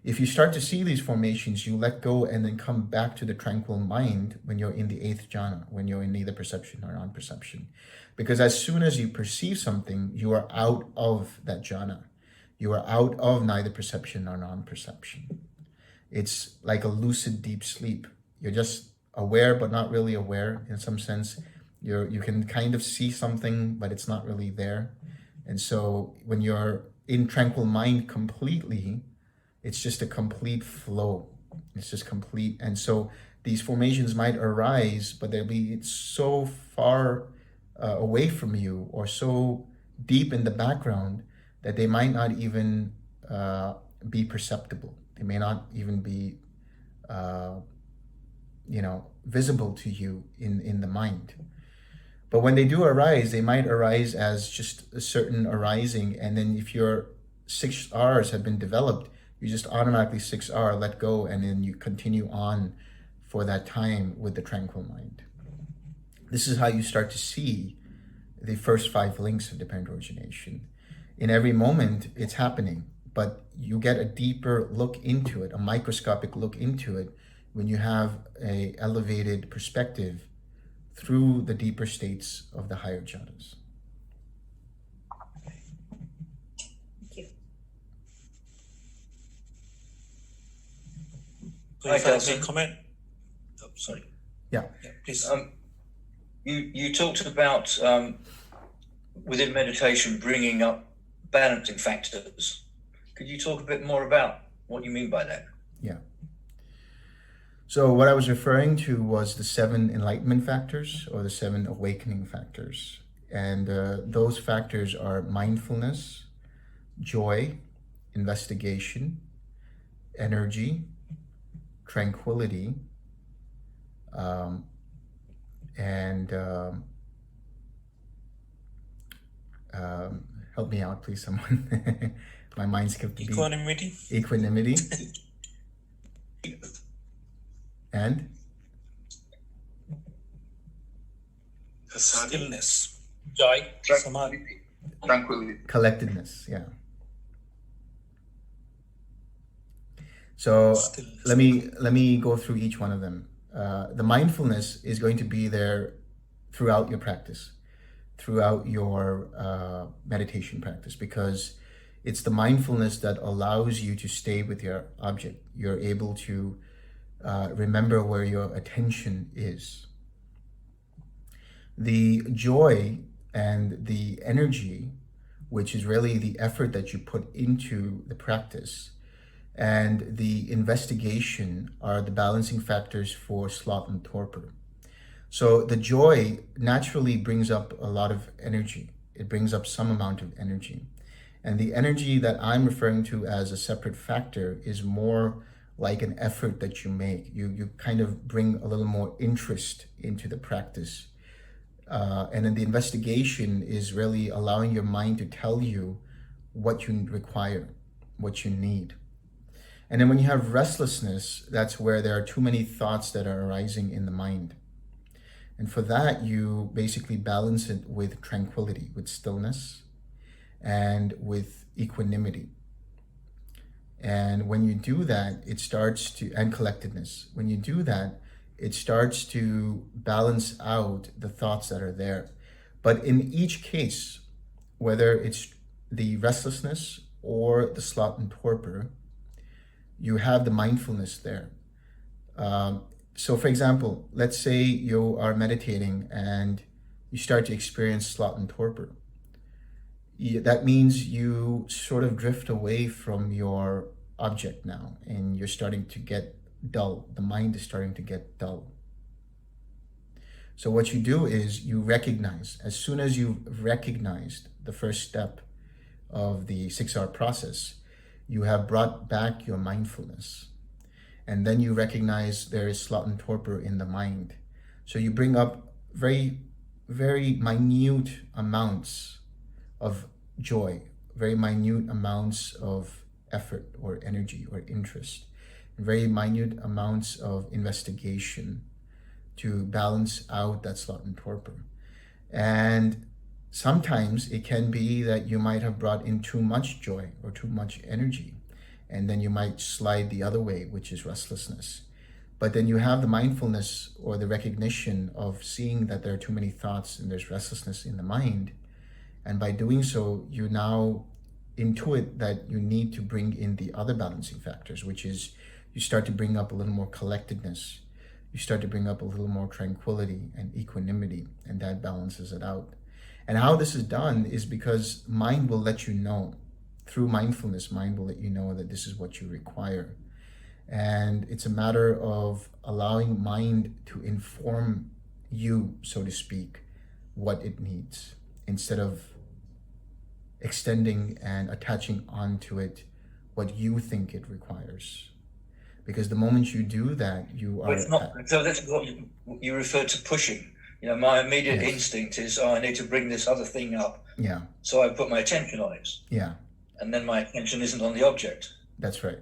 If you start to see these formations, you let go and then come back to the tranquil mind when you're in the 8th jhana, when you're in neither perception or non-perception. Because as soon as you perceive something, you are out of that jhana. You are out of neither perception or non-perception. It's like a lucid deep sleep. You're just aware, but not really aware in some sense. You can kind of see something, but it's not really there. And so when you're in tranquil mind completely, it's just a complete flow. It's just complete. And so these formations might arise, but they'll be so far away from you or so deep in the background that they might not even be perceptible. They may not even be, visible to you in the mind. But when they do arise, they might arise as just a certain arising. And then if your 6 R's have been developed, you just automatically 6R, let go, and then you continue on for that time with the tranquil mind. This is how you start to see the first 5 links of dependent origination. In every moment, it's happening, but you get a deeper look into it, a microscopic look into it, when you have an elevated perspective through the deeper states of the higher jhanas. So if I may comment, sorry. Yeah, please. You talked about within meditation bringing up balancing factors. Could you talk a bit more about what you mean by that? Yeah. So what I was referring to was the 7 enlightenment factors or the 7 awakening factors. And those factors are mindfulness, joy, investigation, energy, tranquility, and help me out, please, someone. My mind skipped the beat. Equanimity. Equanimity. And? Stillness. Joy. Samadhi. Tranquility. Collectedness, yeah. So Stillness. let me go through each one of them. The mindfulness is going to be there throughout your practice, throughout your meditation practice, because it's the mindfulness that allows you to stay with your object. You're able to remember where your attention is. The joy and the energy, which is really the effort that you put into the practice, and the investigation are the balancing factors for sloth and torpor. So the joy naturally brings up a lot of energy. It brings up some amount of energy. And the energy that I'm referring to as a separate factor is more like an effort that you make. You kind of bring a little more interest into the practice. And then the investigation is really allowing your mind to tell you what you require, what you need. And then when you have restlessness, that's where there are too many thoughts that are arising in the mind. And for that, you basically balance it with tranquility, with stillness, and with equanimity. And when you do that, it starts to, and collectedness. When you do that, it starts to balance out the thoughts that are there. But in each case, whether it's the restlessness or the sloth and torpor, you have the mindfulness there. So for example, let's say you are meditating and you start to experience sloth and torpor. That means you sort of drift away from your object now, and you're starting to get dull. The mind is starting to get dull. So what you do is you recognize, as soon as you've recognized the first step of the 6-hour process, you have brought back your mindfulness. And then you recognize there is sloth and torpor in the mind. So you bring up very, very minute amounts of joy, very minute amounts of effort or energy or interest, and very minute amounts of investigation to balance out that sloth and torpor. And sometimes it can be that you might have brought in too much joy or too much energy, and then you might slide the other way, which is restlessness. But then you have the mindfulness or the recognition of seeing that there are too many thoughts and there's restlessness in the mind. And by doing so, you now intuit that you need to bring in the other balancing factors, which is you start to bring up a little more collectedness. You start to bring up a little more tranquility and equanimity, and that balances it out. And how this is done is because mind will let you know. Through mindfulness, mind will let you know that this is what you require. And it's a matter of allowing mind to inform you, so to speak, what it needs, instead of extending and attaching onto it what you think it requires. Because the moment you do that, you are... It's not, so that's what you refer to pushing. You know, my immediate instinct is, I need to bring this other thing up. Yeah. So I put my attention on it. Yeah. And then my attention isn't on the object. That's right.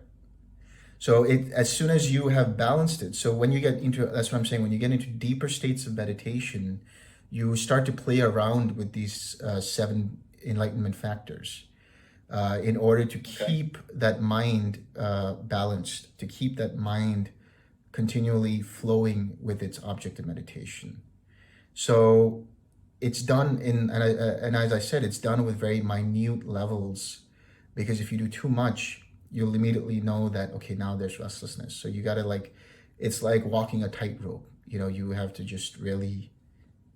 So as soon as you have balanced it, so when you get into, that's what I'm saying, when you get into deeper states of meditation, you start to play around with these 7 enlightenment factors in order to keep that mind balanced, to keep that mind continually flowing with its object of meditation. So it's done in, and as I said, it's done with very minute levels, because if you do too much, you'll immediately know that, okay, now there's restlessness. So you gotta it's like walking a tightrope. You know, you have to just really,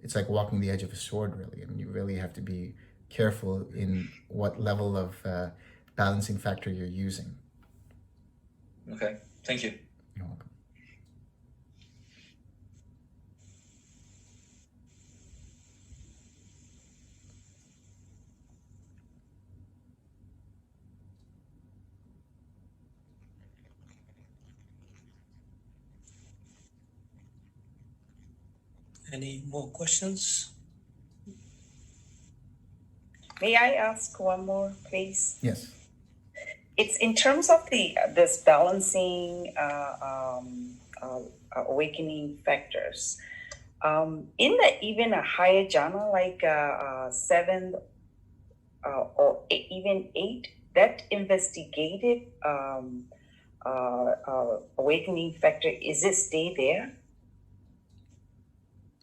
it's like walking the edge of a sword, really. I mean, you really have to be careful in what level of balancing factor you're using. Okay, thank you. You're welcome. Any more questions? May I ask one more, please? Yes. It's in terms of this balancing awakening factors. In even a higher jhana, like 7 or even 8, that investigative awakening factor, is it stay there?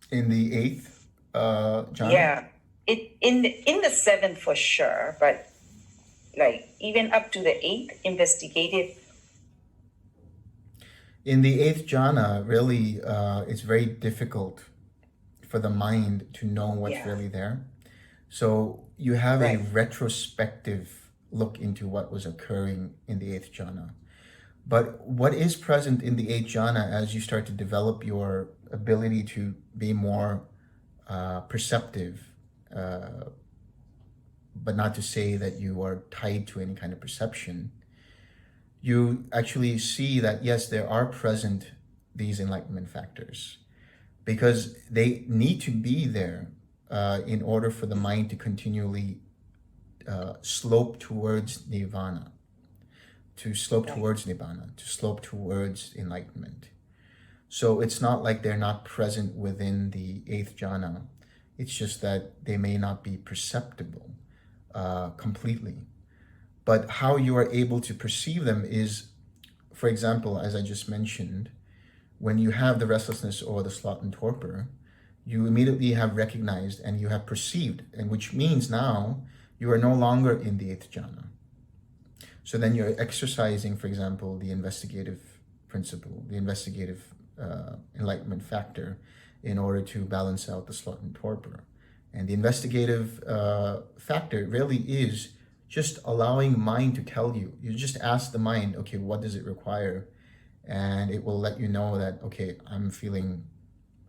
In the 8th jhana? Yeah, in the 7th for sure, but like even up to the 8th investigative. In the 8th jhana, really, it's very difficult for the mind to know what's Yeah. really there. So you have a Right. retrospective look into what was occurring in the eighth jhana. But what is present in the eighth jhana as you start to develop your ability to be more perceptive, but not to say that you are tied to any kind of perception, you actually see that yes, there are present these enlightenment factors, because they need to be there in order for the mind to continually slope towards nirvana, to slope towards nibbana, to slope towards enlightenment. So it's not like they're not present within the eighth jhana. It's just that they may not be perceptible completely. But how you are able to perceive them is, for example, as I just mentioned, when you have the restlessness or the sloth and torpor, you immediately have recognized and you have perceived, and which means now you are no longer in the eighth jhana. So then you're exercising, for example, the investigative principle, the investigative enlightenment factor, in order to balance out the sloth and torpor. And the investigative factor really is just allowing mind to tell you. You just ask the mind, okay, what does it require? And it will let you know that, okay, I'm feeling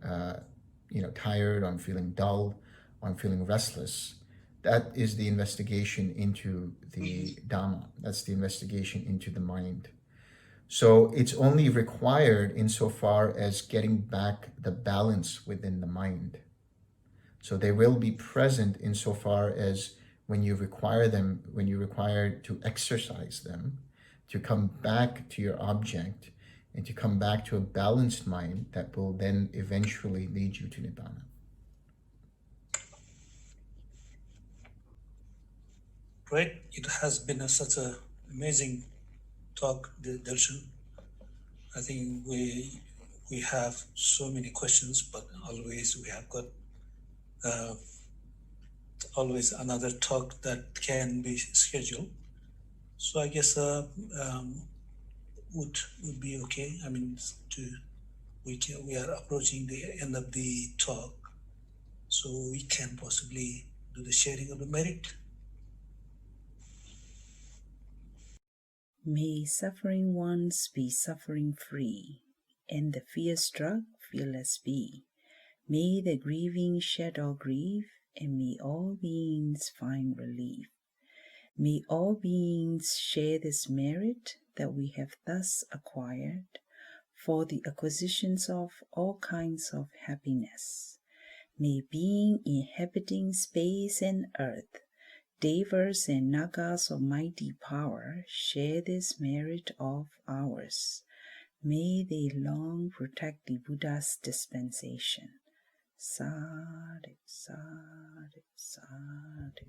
tired, or I'm feeling dull, or I'm feeling restless. That is the investigation into the Dhamma. That's the investigation into the mind. So it's only required insofar as getting back the balance within the mind. So they will be present insofar as when you require them, when you require to exercise them, to come back to your object and to come back to a balanced mind that will then eventually lead you to Nibbana. Great. It has been such an amazing talk, Delson. I think we have so many questions, but always we have got always another talk that can be scheduled. So I guess would be okay. I mean, we are approaching the end of the talk, so we can possibly do the sharing of the merit. May suffering ones be suffering free, and the fear-struck fearless be. May the grieving shed all grief, and may all beings find relief. May all beings share this merit that we have thus acquired for the acquisitions of all kinds of happiness. May being inhabiting space and earth, Devas and Nagas of mighty power share this merit of ours. May they long protect the Buddha's dispensation. Sadhu, sadhu, sadhu.